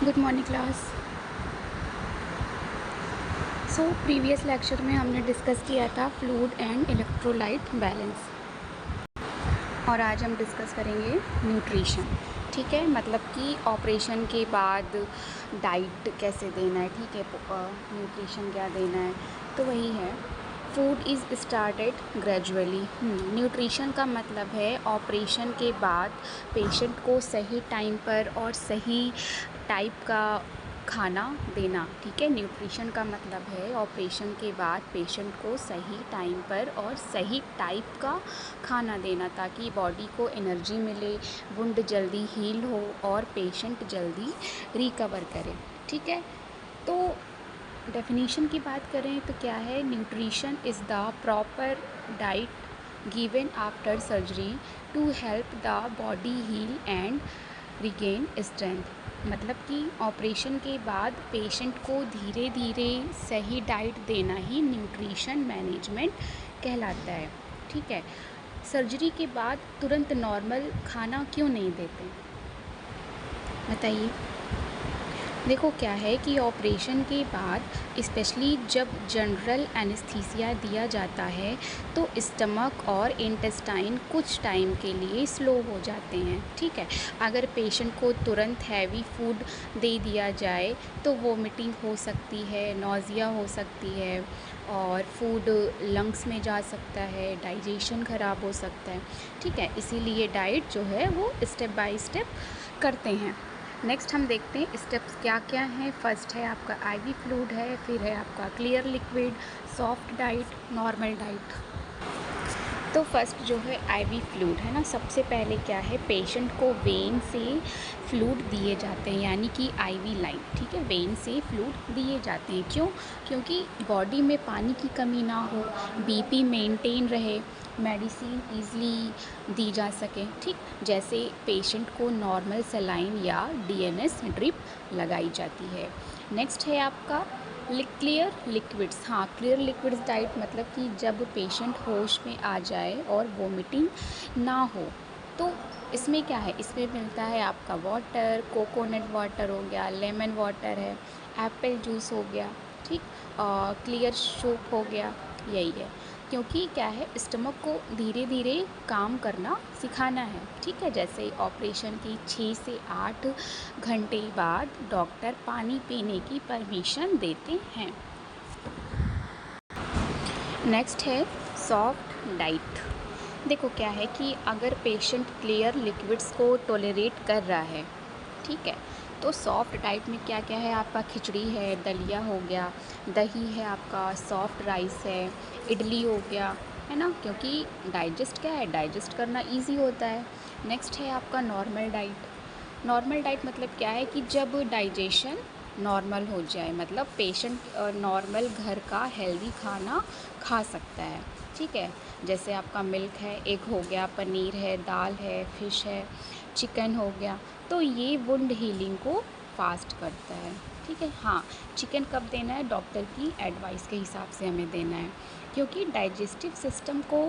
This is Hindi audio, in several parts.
Good morning class. Previous lecture में हमने डिस्कस किया था फ्लूइड एंड इलेक्ट्रोलाइट बैलेंस, और आज हम डिस्कस करेंगे न्यूट्रिशन। ठीक है, मतलब कि ऑपरेशन के बाद डाइट कैसे देना है। ठीक है, न्यूट्रिशन क्या देना है, तो वही है। Food is started gradually. Nutrition का मतलब है ऑपरेशन के बाद पेशेंट को सही टाइम पर और सही टाइप का खाना देना। ठीक है, न्यूट्रिशन का मतलब है ऑपरेशन के बाद पेशेंट को सही टाइम पर और सही टाइप का खाना देना, ताकि बॉडी को एनर्जी मिले, वुंड जल्दी हील हो और पेशेंट जल्दी रिकवर करे। ठीक है, तो डेफिनीशन की बात करें तो क्या है, nutrition is the proper diet given after surgery to help the body heal and regain strength. मतलब कि ऑपरेशन के बाद पेशेंट को धीरे धीरे सही डाइट देना ही न्यूट्रिशन मैनेजमेंट कहलाता है। ठीक है, सर्जरी के बाद तुरंत नॉर्मल खाना क्यों नहीं देते, बताइए। देखो क्या है कि ऑपरेशन के बाद स्पेशली जब जनरल एनेस्थीसिया दिया जाता है तो स्टमक और इंटेस्टाइन कुछ टाइम के लिए स्लो हो जाते हैं। ठीक है, अगर पेशेंट को तुरंत हैवी फूड दे दिया जाए तो वोमिटिंग हो सकती है, नौजिया हो सकती है, और फूड लंग्स में जा सकता है, डाइजेशन ख़राब हो सकता है। ठीक है, इसीलिए डाइट जो है वो स्टेप बाय स्टेप करते हैं। नेक्स्ट हम देखते हैं स्टेप्स क्या क्या हैं। फर्स्ट है आपका आईवी फ्लूइड है, फिर है आपका clear liquid, soft diet, normal diet. तो फर्स्ट जो है आईवी फ्लूइड है ना, सबसे पहले क्या है, पेशेंट को वेन से फ्लूइड दिए जाते हैं, यानी कि आईवी लाइन। ठीक है, वेन से फ्लूइड दिए जाते हैं। क्यों? क्योंकि बॉडी में पानी की कमी ना हो, बीपी मेंटेन रहे, मेडिसिन ईज़िली दी जा सके। ठीक, जैसे पेशेंट को नॉर्मल सलाइन या डीएनएस ड्रिप लगाई जाती है। नेक्स्ट है आपका क्लियर लिक्विड्स। हाँ, क्लियर लिक्विड्स डाइट मतलब कि जब पेशेंट होश में आ जाए और वोमिटिंग ना हो, तो इसमें क्या है, इसमें मिलता है आपका वाटर, कोकोनट वाटर हो गया, लेमन वाटर है, एप्पल जूस हो गया। ठीक, क्लियर सूप हो गया, यही है। क्योंकि क्या है, स्टमक को धीरे धीरे काम करना सिखाना है। ठीक है, जैसे ऑपरेशन की 6 से 8 घंटे बाद डॉक्टर पानी पीने की परमिशन देते हैं। नेक्स्ट है सॉफ्ट डाइट। देखो क्या है कि अगर पेशेंट क्लियर लिक्विड्स को टॉलरेट कर रहा है, ठीक है, तो सॉफ्ट डाइट में क्या क्या है, आपका खिचड़ी है, दलिया हो गया, दही है, आपका सॉफ्ट राइस है, इडली हो गया, है ना, क्योंकि डाइजेस्ट क्या है, डाइजेस्ट करना इजी होता है। नेक्स्ट है आपका नॉर्मल डाइट। नॉर्मल डाइट मतलब क्या है कि जब डाइजेशन नॉर्मल हो जाए, मतलब पेशेंट नॉर्मल घर का हेल्दी खाना खा सकता है। ठीक है, जैसे आपका मिल्क है, एग हो गया, पनीर है, दाल है, फिश है, चिकन हो गया, तो ये वुंड हीलिंग को फास्ट करता है। ठीक है, हाँ, चिकन कब देना है, डॉक्टर की एडवाइस के हिसाब से हमें देना है, क्योंकि डाइजेस्टिव सिस्टम को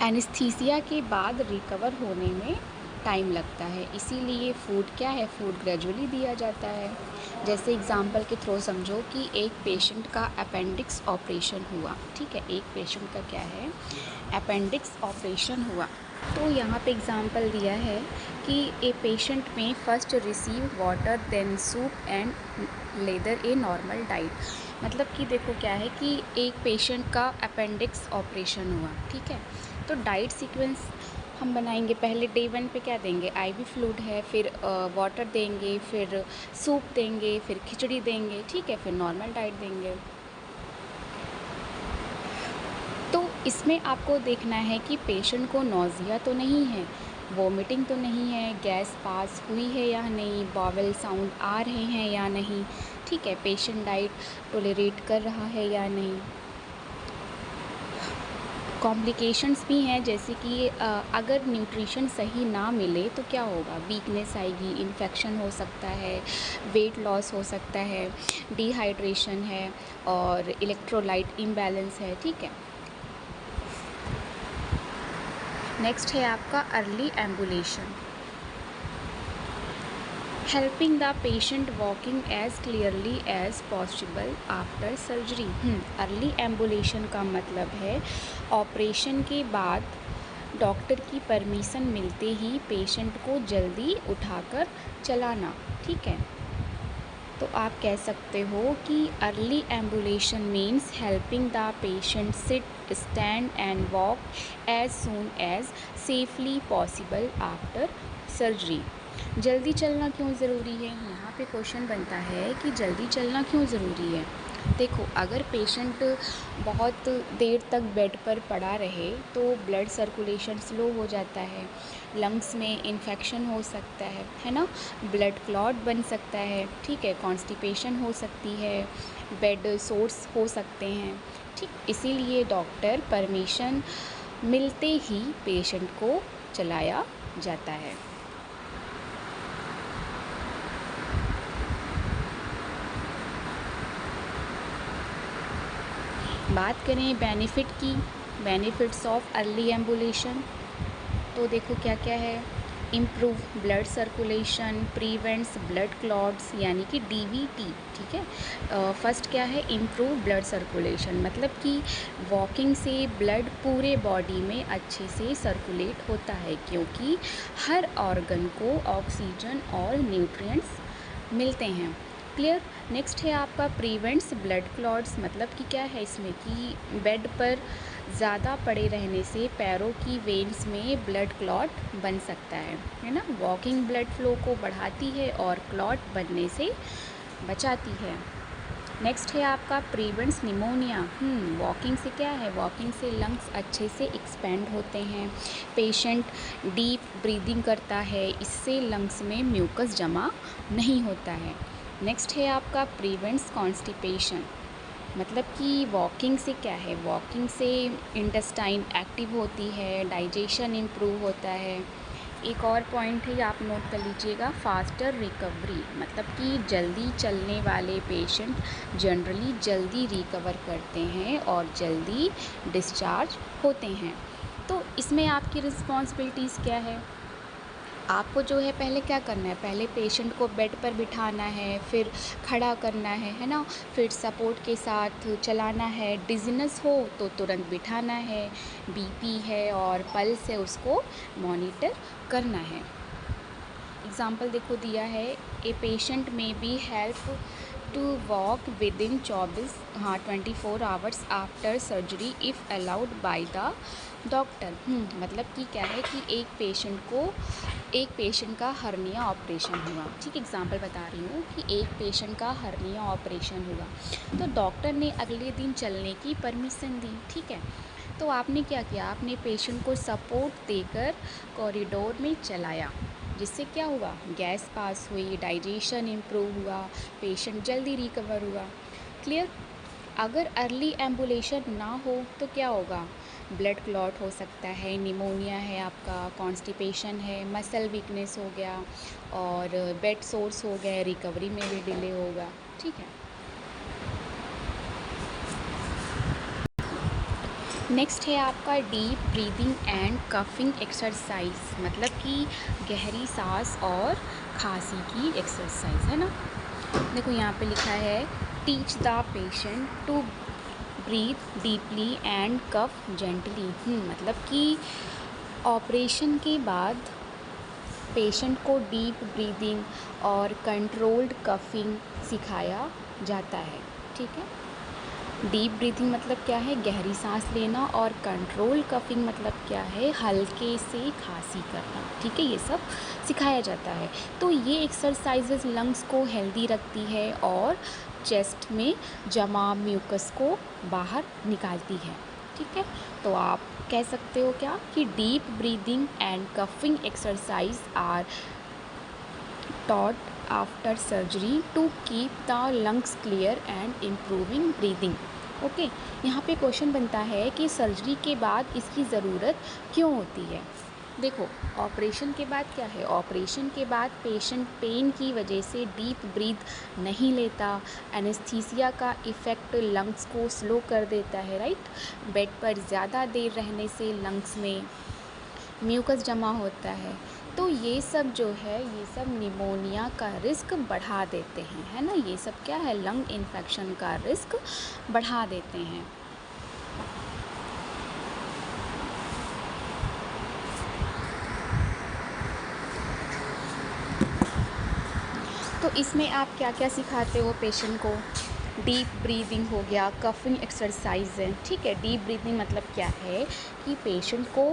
एनेस्थीसिया के बाद रिकवर होने में टाइम लगता है, इसीलिए फूड क्या है, फूड ग्रेजुअली दिया जाता है। जैसे एग्जांपल के थ्रू समझो कि एक पेशेंट का अपेंडिक्स ऑपरेशन हुआ। ठीक है, एक पेशेंट का क्या है, अपेंडिक्स ऑपरेशन हुआ, तो यहाँ पे एग्जांपल दिया है कि ए पेशेंट में first receive water then soup and later a normal diet. मतलब कि देखो क्या है कि एक पेशेंट का अपेंडिक्स ऑपरेशन हुआ। ठीक है, तो डाइट सीक्वेंस हम बनाएंगे। पहले डे 1 पे क्या देंगे, आईवी फ्लूइड है, फिर वाटर देंगे, फिर सूप देंगे, फिर खिचड़ी देंगे। ठीक है, फिर नॉर्मल डाइट देंगे। तो इसमें आपको देखना है कि पेशेंट को नौजिया तो नहीं है, वोमिटिंग तो नहीं है, गैस पास हुई है या नहीं, बावल साउंड आ रहे हैं या नहीं। ठीक है, पेशेंट डाइट टॉलरेट कर रहा है या नहीं। कॉम्प्लिकेशंस भी हैं, जैसे कि अगर न्यूट्रिशन सही ना मिले तो क्या होगा, वीकनेस आएगी, इन्फेक्शन हो सकता है, वेट लॉस हो सकता है, डिहाइड्रेशन है, और इलेक्ट्रोलाइट इम्बैलेंस है। ठीक है, नेक्स्ट है आपका early ambulation. Helping the patient walking as clearly as possible after surgery. Early ambulation का मतलब है ऑपरेशन के बाद डॉक्टर की परमिशन मिलते ही पेशेंट को जल्दी उठाकर चलाना। ठीक है, तो आप कह सकते हो कि early ambulation means helping the patient sit, stand and walk as soon as safely possible after surgery. जल्दी चलना क्यों ज़रूरी है? यहाँ पे क्वेश्चन बनता है कि जल्दी चलना क्यों ज़रूरी है। देखो, अगर पेशेंट बहुत देर तक बेड पर पड़ा रहे तो ब्लड सर्कुलेशन स्लो हो जाता है, लंग्स में इन्फेक्शन हो सकता है ना, ब्लड क्लॉट बन सकता है, ठीक है, कॉन्स्टिपेशन हो सकती है, बेड सोर्स हो सकते हैं। ठीक, इसीलिए डॉक्टर परमिशन मिलते ही पेशेंट को चलाया जाता है। बात करें बेनिफिट की, बेनिफिट्स ऑफ अर्ली एम्बुलेशन, तो देखो क्या क्या है। Improve blood circulation, prevents blood clots यानी कि DVT। ठीक है, फर्स्ट क्या है, इम्प्रूव ब्लड सर्कुलेशन, मतलब कि वॉकिंग से ब्लड पूरे बॉडी में अच्छे से सर्कुलेट होता है क्योंकि हर ऑर्गन को ऑक्सीजन और न्यूट्रिएंट्स मिलते हैं। क्लियर। नेक्स्ट है आपका प्रिवेंट्स ब्लड क्लॉट्स, मतलब कि क्या है इसमें कि बेड पर ज़्यादा पड़े रहने से पैरों की वेन्स में ब्लड क्लॉट बन सकता है ना। वॉकिंग ब्लड फ्लो को बढ़ाती है और क्लॉट बनने से बचाती है। नेक्स्ट है आपका प्रिवेंट्स निमोनिया। वॉकिंग से क्या है, वॉकिंग से लंग्स अच्छे से एक्सपेंड होते हैं, पेशेंट डीप ब्रीदिंग करता है, इससे लंग्स में म्यूकस जमा नहीं होता है। नेक्स्ट है आपका प्रिवेंट्स कॉन्स्टिपेशन, मतलब कि वॉकिंग से क्या है, वॉकिंग से इंटेस्टाइन एक्टिव होती है, डाइजेशन इम्प्रूव होता है। एक और पॉइंट है, आप नोट कर लीजिएगा, फास्टर रिकवरी, मतलब कि जल्दी चलने वाले पेशेंट जनरली जल्दी रिकवर करते हैं और जल्दी डिस्चार्ज होते हैं। तो इसमें आपकी रिस्पॉन्सिबिलिटीज़ क्या है? आपको जो है पहले क्या करना है, पहले पेशेंट को बेड पर बिठाना है, फिर खड़ा करना है ना, फिर सपोर्ट के साथ चलाना है, डिज़नेस हो तो तुरंत बिठाना है, BP है और पल्स है उसको मॉनिटर करना है। एग्ज़ाम्पल देखो दिया है, a patient may be help to walk within 24 hours after surgery if allowed by the doctor. मतलब कि क्या है कि एक पेशेंट का हर्निया ऑपरेशन हुआ। ठीक, एग्जांपल बता रही हूँ कि एक पेशेंट का हर्निया ऑपरेशन हुआ तो डॉक्टर ने अगले दिन चलने की परमिशन दी। ठीक है, तो आपने क्या किया, आपने पेशेंट को सपोर्ट देकर कॉरिडोर में चलाया, जिससे क्या हुआ, गैस पास हुई, डाइजेशन इम्प्रूव हुआ, पेशेंट जल्दी रिकवर हुआ। क्लियर। अगर अर्ली एम्बुलेशन ना हो तो क्या होगा, ब्लड क्लॉट हो सकता है, निमोनिया है आपका, कॉन्स्टिपेशन है, मसल वीकनेस हो गया और बेड सोर्स हो गया, रिकवरी में भी डिले होगा। ठीक है, नेक्स्ट है आपका deep breathing and coughing exercise, मतलब कि गहरी सांस और खांसी की एक्सरसाइज है ना। देखो यहाँ पे लिखा है, teach the patient to breathe deeply and cough gently. मतलब कि ऑपरेशन के बाद पेशेंट को डीप ब्रीदिंग और कंट्रोल्ड कफिंग सिखाया जाता है। ठीक है, डीप ब्रीथिंग मतलब क्या है, गहरी सांस लेना, और कंट्रोल कफिंग मतलब क्या है, हल्के से खांसी करना। ठीक है, ये सब सिखाया जाता है। तो ये एक्सरसाइजेज लंग्स को हेल्दी रखती है और चेस्ट में जमा म्यूकस को बाहर निकालती है। ठीक है, तो आप कह सकते हो क्या कि deep breathing and coughing exercise are taught after surgery to keep the lungs clear and improving breathing। Okay, यहाँ पे क्वेश्चन बनता है कि सर्जरी के बाद इसकी ज़रूरत क्यों होती है। देखो, ऑपरेशन के बाद क्या है, ऑपरेशन के बाद पेशेंट पेन की वजह से डीप ब्रीथ नहीं लेता, एनेस्थीसिया का इफ़ेक्ट लंग्स को स्लो कर देता है, राइट। बेड पर ज़्यादा देर रहने से लंग्स में म्यूकस जमा होता है, तो ये सब जो है, ये सब निमोनिया का रिस्क बढ़ा देते हैं, है ना। ये सब क्या है, लंग इन्फेक्शन का रिस्क बढ़ा देते हैं। तो इसमें आप क्या क्या सिखाते हो पेशेंट को? डीप ब्रीदिंग हो गया, कफिंग एक्सरसाइज है, ठीक है। डीप ब्रीदिंग मतलब क्या है कि पेशेंट को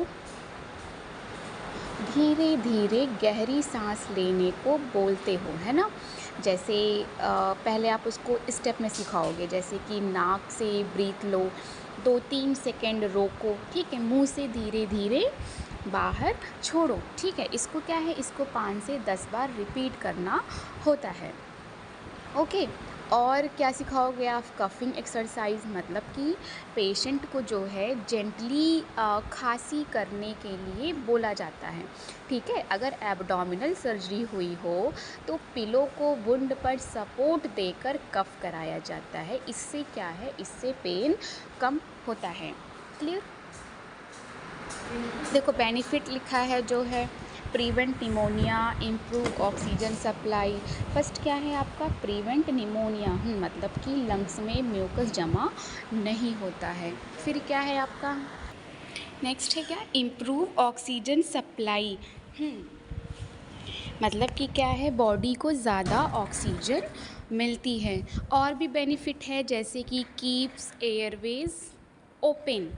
धीरे धीरे गहरी सांस लेने को बोलते हो, है ना। जैसे पहले आप उसको स्टेप में सिखाओगे, जैसे कि नाक से ब्रीथ लो, 2-3 सेकेंड रोको, ठीक है, मुंह से धीरे धीरे बाहर छोड़ो, ठीक है। इसको क्या है, इसको 5 से 10 बार रिपीट करना होता है, ओके। और क्या सिखाओगे आप? कफिंग एक्सरसाइज, मतलब कि पेशेंट को जो है जेंटली खांसी करने के लिए बोला जाता है, ठीक है। अगर एब्डोमिनल सर्जरी हुई हो तो पिलो को वुंड पर सपोर्ट देकर कफ कराया जाता है। इससे क्या है, इससे पेन कम होता है। क्लियर? देखो बेनिफिट लिखा है जो है, prevent pneumonia, improve oxygen supply. First क्या है आपका, प्रिवेंट निमोनिया, मतलब कि लंग्स में म्यूकस जमा नहीं होता है। फिर क्या है आपका नेक्स्ट है क्या, इम्प्रूव ऑक्सीजन सप्लाई, मतलब कि क्या है, बॉडी को ज़्यादा ऑक्सीजन मिलती है। और भी बेनिफिट है, जैसे कि कीप्स एयरवेज ओपन,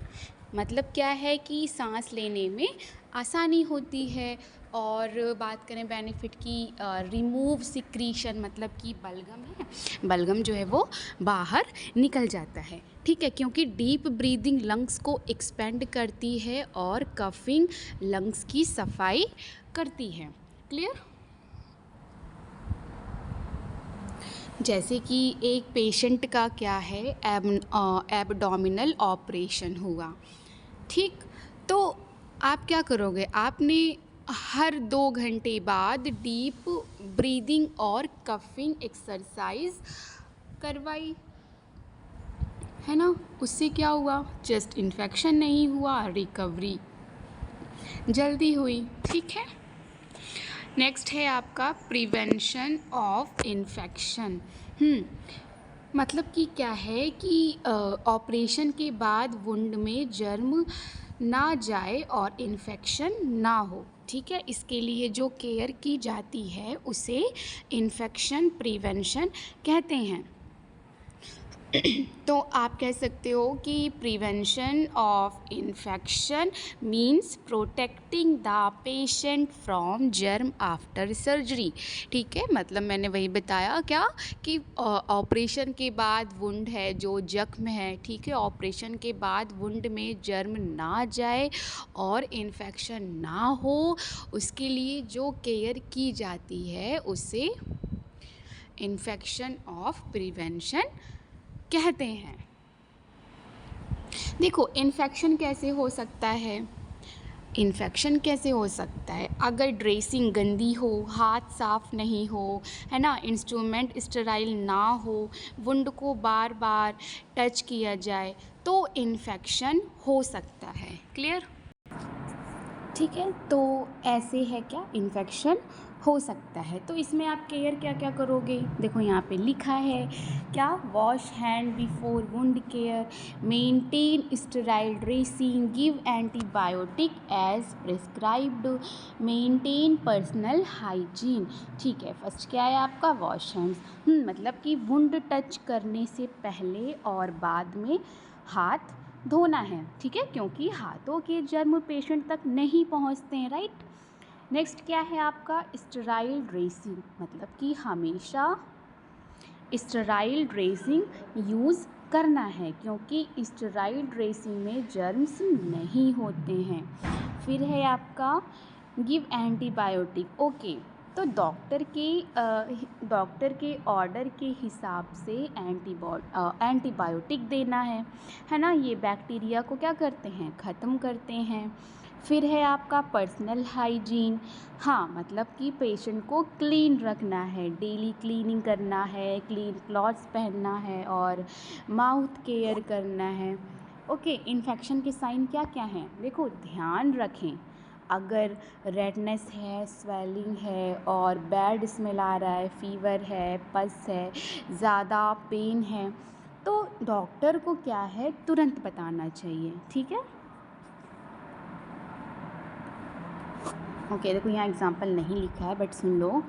मतलब क्या है कि सांस लेने में आसानी होती है। और बात करें बेनिफिट की, रिमूव सिक्रीशन, मतलब कि बलगम है, बलगम जो है वो बाहर निकल जाता है, ठीक है। क्योंकि डीप ब्रीदिंग लंग्स को एक्सपेंड करती है और कफिंग लंग्स की सफाई करती है। क्लियर? जैसे कि एक पेशेंट का क्या है, एब्डोमिनल ऑपरेशन हुआ, ठीक। तो आप क्या करोगे, आपने हर 2 घंटे बाद डीप ब्रीदिंग और कफिंग एक्सरसाइज करवाई, है ना। उससे क्या हुआ, चेस्ट इन्फेक्शन नहीं हुआ, रिकवरी जल्दी हुई, ठीक है। नेक्स्ट है आपका प्रिवेंशन ऑफ इन्फेक्शन। मतलब कि क्या है कि ऑपरेशन के बाद वुंड में जर्म ना जाए और इन्फेक्शन ना हो, ठीक है। इसके लिए जो केयर की जाती है उसे इन्फेक्शन प्रिवेंशन कहते हैं। तो आप कह सकते हो कि prevention of infection means protecting the patient from germ after surgery, ठीक है। मतलब मैंने वही बताया क्या कि ऑपरेशन के बाद वुंड है, जो जख्म है, ठीक है, ऑपरेशन के बाद वुंड में जर्म ना जाए और इन्फेक्शन ना हो, उसके लिए जो केयर की जाती है उसे इन्फेक्शन ऑफ प्रिवेंशन कहते हैं। देखो इन्फेक्शन कैसे हो सकता है, इन्फेक्शन कैसे हो सकता है, अगर ड्रेसिंग गंदी हो, हाथ साफ नहीं हो, है ना, इंस्ट्रूमेंट स्टेराइल ना हो, वुंड को बार बार टच किया जाए तो इन्फेक्शन हो सकता है। क्लियर? ठीक है, तो ऐसे है क्या, इन्फेक्शन हो सकता है। तो इसमें आप केयर क्या क्या करोगे, देखो यहाँ पे लिखा है क्या, wash hand before wound care, maintain sterile dressing, give antibiotic as prescribed, maintain personal hygiene, ठीक है। फर्स्ट क्या है आपका, वॉश हैंड्स, मतलब कि वुंड टच करने से पहले और बाद में हाथ धोना है, ठीक है, क्योंकि हाथों के जर्म पेशेंट तक नहीं पहुंचते हैं, राइट। नेक्स्ट क्या है आपका, स्टेराइल ड्रेसिंग, मतलब कि हमेशा स्टेराइल ड्रेसिंग यूज़ करना है, क्योंकि स्टेराइल ड्रेसिंग में जर्म्स नहीं होते हैं। फिर है आपका गिव एंटीबायोटिक, ओके। तो डॉक्टर के ऑर्डर के हिसाब से एंटीबायोटिक देना है ना। ये बैक्टीरिया को क्या करते हैं, ख़त्म करते हैं। फिर है आपका पर्सनल हाइजीन, हाँ, मतलब कि पेशेंट को क्लीन रखना है, डेली क्लीनिंग करना है, क्लीन क्लॉथ्स पहनना है और माउथ केयर करना है, ओके। इन्फेक्शन के साइन क्या क्या हैं, देखो ध्यान रखें, अगर रेडनेस है, स्वेलिंग है और बैड स्मेल आ रहा है, फीवर है, पस है, ज़्यादा पेन है, तो डॉक्टर को क्या है तुरंत बताना चाहिए। ठीक है, ओके। देखो यहाँ एग्जाम्पल नहीं लिखा है बट सुन लो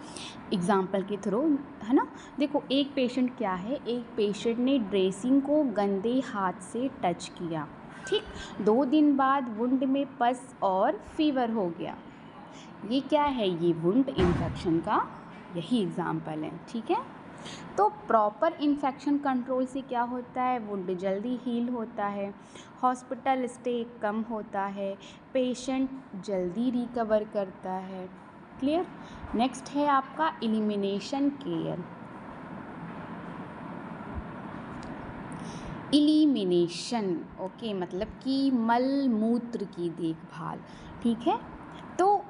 एग्जाम्पल के थ्रू, है ना। देखो एक पेशेंट क्या है, एक पेशेंट ने ड्रेसिंग को गंदे हाथ से टच किया, ठीक। 2 दिन बाद वुंड में पस और फीवर हो गया। ये क्या है, ये वुंड इन्फेक्शन का यही एग्जाम्पल है। ठीक है, तो प्रॉपर इन्फेक्शन कंट्रोल से क्या होता है, वुंड जल्दी हील होता है, हॉस्पिटल स्टे कम होता है, पेशेंट जल्दी रिकवर करता है। क्लियर। नेक्स्ट है आपका इलिमिनेशन केयर। इलिमिनेशन, ओके, मतलब कि मल मूत्र की देखभाल। ठीक है, तो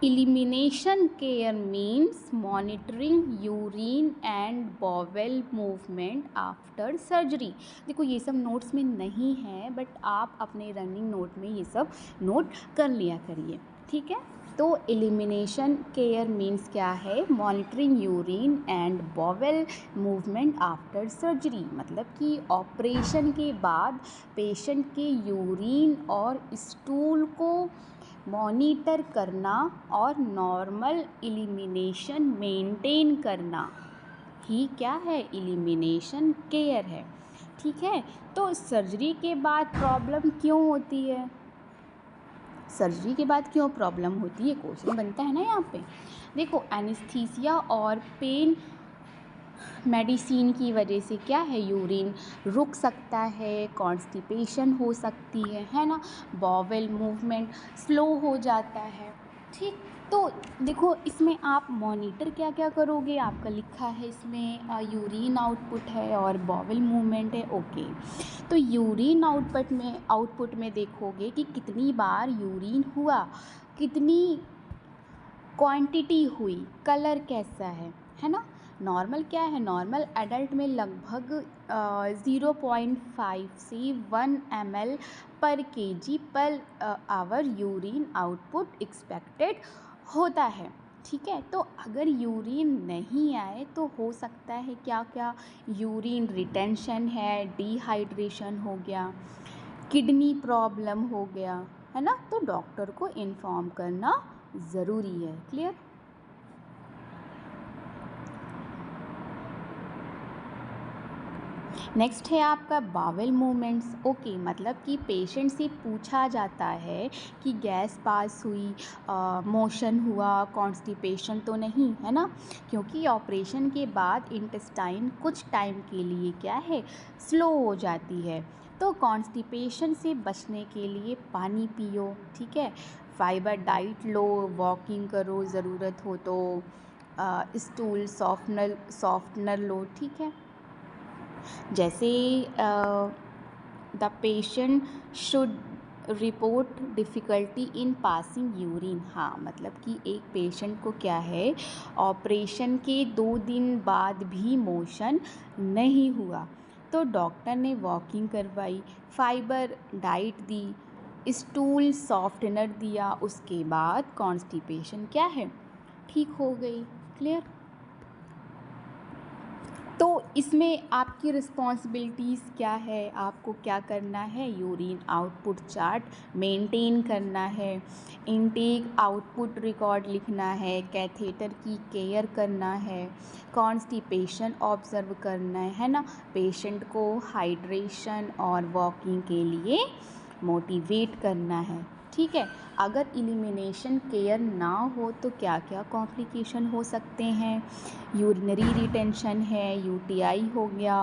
elimination care means monitoring urine and bowel movement after surgery. देखो ये सब नोट्स में नहीं है बट आप अपने रनिंग नोट में ये सब नोट कर लिया करिए। ठीक है, तो एलिमिनेशन केयर मीन्स क्या है, monitoring urine and bowel movement after surgery, मतलब कि ऑपरेशन के बाद पेशेंट के यूरिन और स्टूल को मॉनिटर करना और नॉर्मल एलिमिनेशन मेंटेन करना ही क्या है, एलिमिनेशन केयर है। ठीक है, तो सर्जरी के बाद प्रॉब्लम क्यों होती है, सर्जरी के बाद क्यों प्रॉब्लम होती है, क्वेश्चन बनता है ना यहाँ पे। देखो एनेस्थीसिया और पेन मेडिसिन की वजह से क्या है, यूरिन रुक सकता है, कॉन्स्टिपेशन हो सकती है ना, बॉवेल मूवमेंट स्लो हो जाता है। ठीक, तो देखो इसमें आप मॉनिटर क्या क्या करोगे, आपका लिखा है इसमें यूरिन आउटपुट है और बॉवेल मूवमेंट है। ओके, तो यूरिन आउटपुट में देखोगे कि कितनी बार यूरिन हुआ, कितनी क्वांटिटी हुई, कलर कैसा है ना। नॉर्मल क्या है, नॉर्मल एडल्ट में लगभग 0.5 से 1 ml पर kg per hour urine output expected होता है। ठीक है, तो अगर यूरिन नहीं आए तो हो सकता है क्या क्या, यूरिन रिटेंशन है, डिहाइड्रेशन हो गया, किडनी प्रॉब्लम हो गया, है ना, तो डॉक्टर को इन्फॉर्म करना ज़रूरी है। क्लियर। नेक्स्ट है आपका बावेल मूवमेंट्स। ओके, मतलब कि पेशेंट से पूछा जाता है कि गैस पास हुई, मोशन हुआ, कॉन्स्टिपेशन तो नहीं, है ना, क्योंकि ऑपरेशन के बाद इंटेस्टाइन कुछ टाइम के लिए क्या है, स्लो हो जाती है। तो कॉन्स्टिपेशन से बचने के लिए पानी पियो, ठीक है, फाइबर डाइट लो, वॉकिंग करो, ज़रूरत हो तो स्टूल सॉफ्टनर लो। ठीक है, जैसे the patient should report difficulty in passing urine. हाँ, मतलब कि एक पेशेंट को क्या है, ऑपरेशन के 2 दिन बाद भी मोशन नहीं हुआ, तो डॉक्टर ने वॉकिंग करवाई, फाइबर डाइट दी, स्टूल सॉफ्टनर दिया, उसके बाद कॉन्स्टिपेशन क्या है, ठीक हो गई। क्लियर। तो इसमें आपकी रिस्पॉन्सिबिलिटीज़ क्या है, आपको क्या करना है, यूरिन आउटपुट चार्ट मेंटेन करना है, इनटेक आउटपुट रिकॉर्ड लिखना है, कैथेटर की केयर करना है, कॉन्स्टिपेशन ऑब्ज़र्व करना है ना, पेशेंट को हाइड्रेशन और वॉकिंग के लिए मोटिवेट करना है। ठीक है, अगर इलिमिनेशन केयर ना हो तो क्या क्या कॉम्प्लिकेशन हो सकते हैं, यूरिनरी रिटेंशन है, यूटीआई हो गया,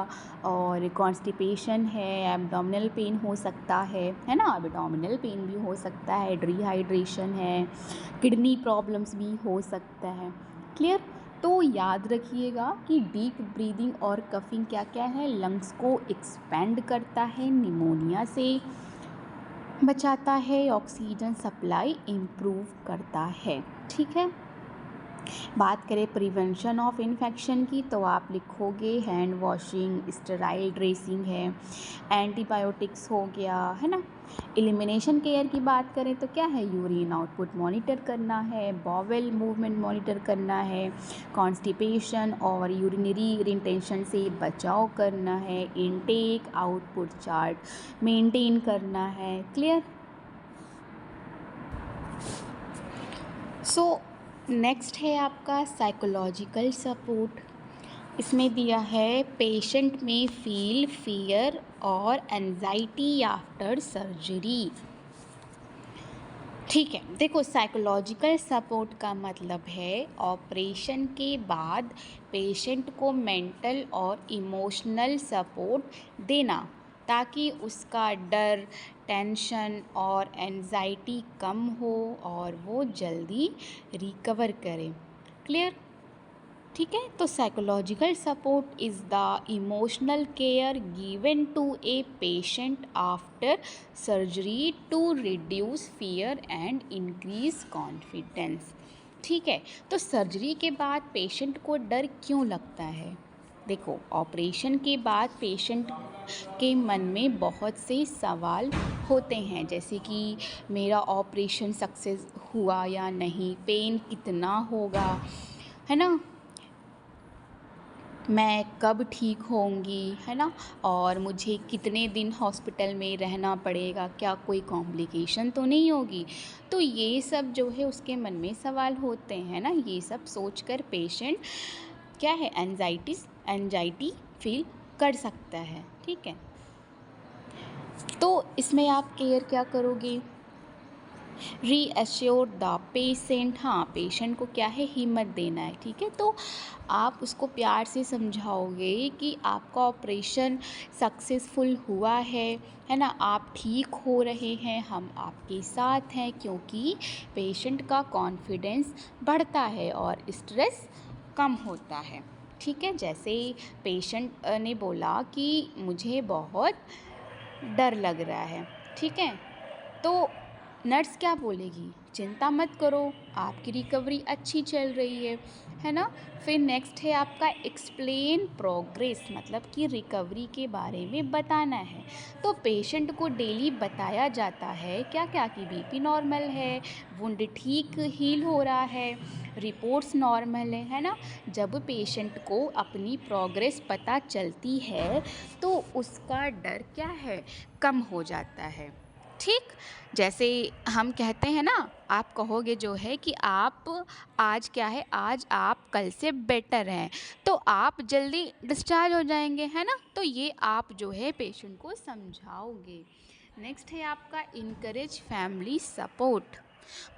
और कॉन्स्टिपेशन है, एब्डोमिनल पेन हो सकता है ना, एब्डोमिनल पेन भी हो सकता है, डिहाइड्रेशन है, किडनी प्रॉब्लम्स भी हो सकता है। क्लियर। तो याद रखिएगा कि डीप ब्रीदिंग और कफिंग क्या क्या है, लंग्स को एक्सपेंड करता है, निमोनिया से बचाता है, ऑक्सीजन सप्लाई इम्प्रूव करता है। ठीक है, बात करें प्रिवेंशन ऑफ इन्फेक्शन की तो आप लिखोगे हैंड वॉशिंग, स्टेराइल ड्रेसिंग है, एंटीबायोटिक्स हो गया, है ना। एलिमिनेशन केयर की बात करें तो क्या है, यूरिन आउटपुट मॉनिटर करना है, बॉवेल मूवमेंट मॉनिटर करना है, कॉन्स्टिपेशन और यूरिनरी रिटेंशन से बचाव करना है, इनटेक आउटपुट चार्ट मेंटेन करना है। क्लियर। सो नेक्स्ट है आपका साइकोलॉजिकल सपोर्ट। इसमें दिया है पेशेंट में फील फियर और एंजाइटी आफ्टर सर्जरी। ठीक है, देखो साइकोलॉजिकल सपोर्ट का मतलब है ऑपरेशन के बाद पेशेंट को मेंटल और इमोशनल सपोर्ट देना ताकि उसका डर, टेंशन और एंजाइटी कम हो और वो जल्दी रिकवर करे। क्लियर। ठीक है, तो psychological support is the emotional care given to a patient after surgery to reduce fear and increase confidence. ठीक है, तो सर्जरी के बाद पेशेंट को डर क्यों लगता है? देखो, ऑपरेशन के बाद पेशेंट के मन में बहुत से सवाल होते हैं, जैसे कि मेरा ऑपरेशन सक्सेस हुआ या नहीं, पेन कितना होगा, है ना, मैं कब ठीक होंगी, है ना, और मुझे कितने दिन हॉस्पिटल में रहना पड़ेगा, क्या कोई कॉम्प्लिकेशन तो नहीं होगी। तो ये सब जो है उसके मन में सवाल होते हैं ना, ये सब सोचकर पेशेंट क्या है, एंजाइटी फील कर सकता है। ठीक है, तो इसमें आप केयर क्या करोगे, रीअश्योर द पेशेंट। हाँ, पेशेंट को क्या है, हिम्मत देना है। ठीक है, तो आप उसको प्यार से समझाओगे कि आपका ऑपरेशन सक्सेसफुल हुआ है ना, आप ठीक हो रहे हैं, हम आपके साथ हैं, क्योंकि पेशेंट का कॉन्फिडेंस बढ़ता है और स्ट्रेस कम होता है। ठीक है, जैसे पेशेंट ने बोला कि मुझे बहुत डर लग रहा है। ठीक है, तो नर्स क्या बोलेगी, चिंता मत करो, आपकी रिकवरी अच्छी चल रही है ना। फिर नेक्स्ट है आपका एक्सप्लेन प्रोग्रेस, मतलब कि रिकवरी के बारे में बताना है। तो पेशेंट को डेली बताया जाता है क्या क्या, कि बीपी नॉर्मल है, वुंड ठीक हील हो रहा है, रिपोर्ट्स नॉर्मल है ना। जब पेशेंट को अपनी प्रोग्रेस पता चलती है तो उसका डर क्या है, कम हो जाता है। ठीक, जैसे हम कहते हैं ना, आप कहोगे जो है कि आप आज क्या है, आज आप कल से बेटर हैं, तो आप जल्दी डिस्चार्ज हो जाएंगे, है ना। तो ये आप जो है पेशेंट को समझाओगे। नेक्स्ट है आपका इनकरेज फैमिली सपोर्ट,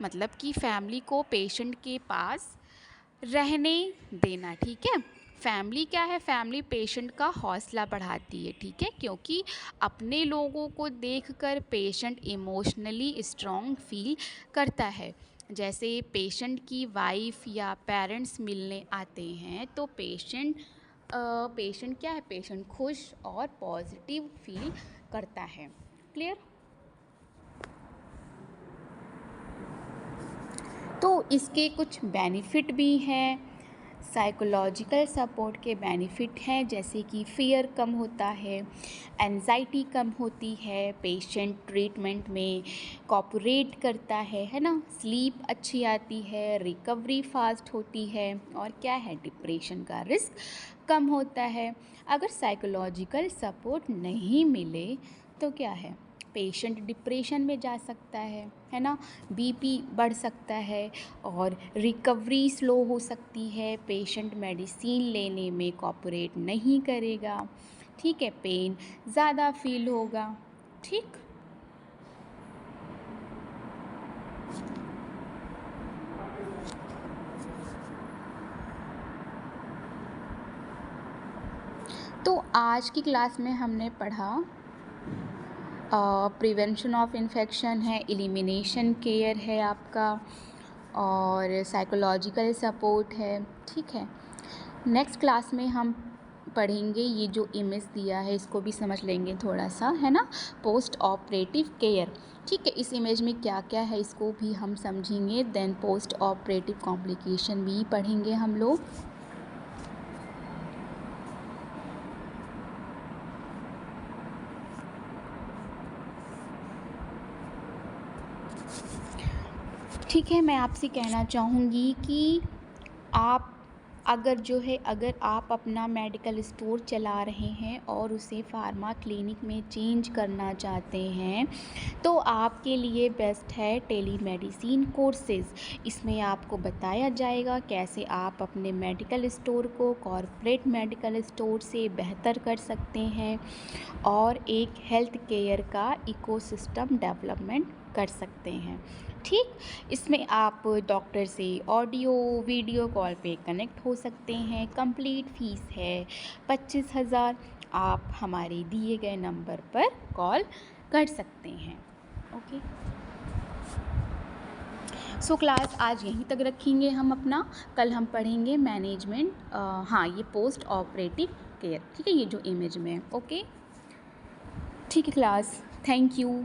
मतलब कि फैमिली को पेशेंट के पास रहने देना। ठीक है, फैमिली क्या है, फैमिली पेशेंट का हौसला बढ़ाती है। ठीक है, क्योंकि अपने लोगों को देखकर पेशेंट इमोशनली स्ट्रॉन्ग फील करता है। जैसे पेशेंट की वाइफ या पेरेंट्स मिलने आते हैं तो पेशेंट क्या है, पेशेंट खुश और पॉजिटिव फील करता है। क्लियर। तो इसके कुछ बेनिफिट भी हैं। साइकोलॉजिकल सपोर्ट के बेनिफिट हैं, जैसे कि फियर कम होता है, एंजाइटी कम होती है, पेशेंट ट्रीटमेंट में कोऑपरेट करता है ना, स्लीप अच्छी आती है, रिकवरी फास्ट होती है, और क्या है, डिप्रेशन का रिस्क कम होता है। अगर साइकोलॉजिकल सपोर्ट नहीं मिले तो क्या है, पेशेंट डिप्रेशन में जा सकता है ना, बीपी बढ़ सकता है और रिकवरी स्लो हो सकती है, पेशेंट मेडिसिन लेने में कोऑपरेट नहीं करेगा। ठीक है, पेन ज़्यादा फील होगा। ठीक, तो आज की क्लास में हमने पढ़ा प्रिवेंशन ऑफ इन्फेक्शन है, एलिमिनेशन केयर है आपका, और साइकोलॉजिकल सपोर्ट है। ठीक है, नेक्स्ट क्लास में हम पढ़ेंगे ये जो इमेज दिया है इसको भी समझ लेंगे थोड़ा सा, है ना। पोस्ट ऑपरेटिव केयर, ठीक है, इस इमेज में क्या क्या है इसको भी हम समझेंगे। देन पोस्ट ऑपरेटिव कॉम्प्लिकेशन भी पढ़ेंगे हम लोग। ठीक है, मैं आपसे कहना चाहूँगी कि आप अगर आप अपना मेडिकल स्टोर चला रहे हैं और उसे फार्मा क्लिनिक में चेंज करना चाहते हैं तो आपके लिए बेस्ट है टेलीमेडिसिन कोर्सेज़। इसमें आपको बताया जाएगा कैसे आप अपने मेडिकल स्टोर को कॉर्पोरेट मेडिकल स्टोर से बेहतर कर सकते हैं और एक हेल्थ केयर का इकोसिस्टम डेवलपमेंट कर सकते हैं। ठीक, इसमें आप डॉक्टर से ऑडियो वीडियो कॉल पे कनेक्ट हो सकते हैं। कंप्लीट फ़ीस है 25,000। आप हमारे दिए गए नंबर पर कॉल कर सकते हैं। ओके, सो क्लास आज यहीं तक रखेंगे हम अपना। कल हम पढ़ेंगे मैनेजमेंट, हाँ ये पोस्ट ऑपरेटिव केयर, ठीक है, ये जो इमेज में है। ओके, ठीक है क्लास, थैंक यू।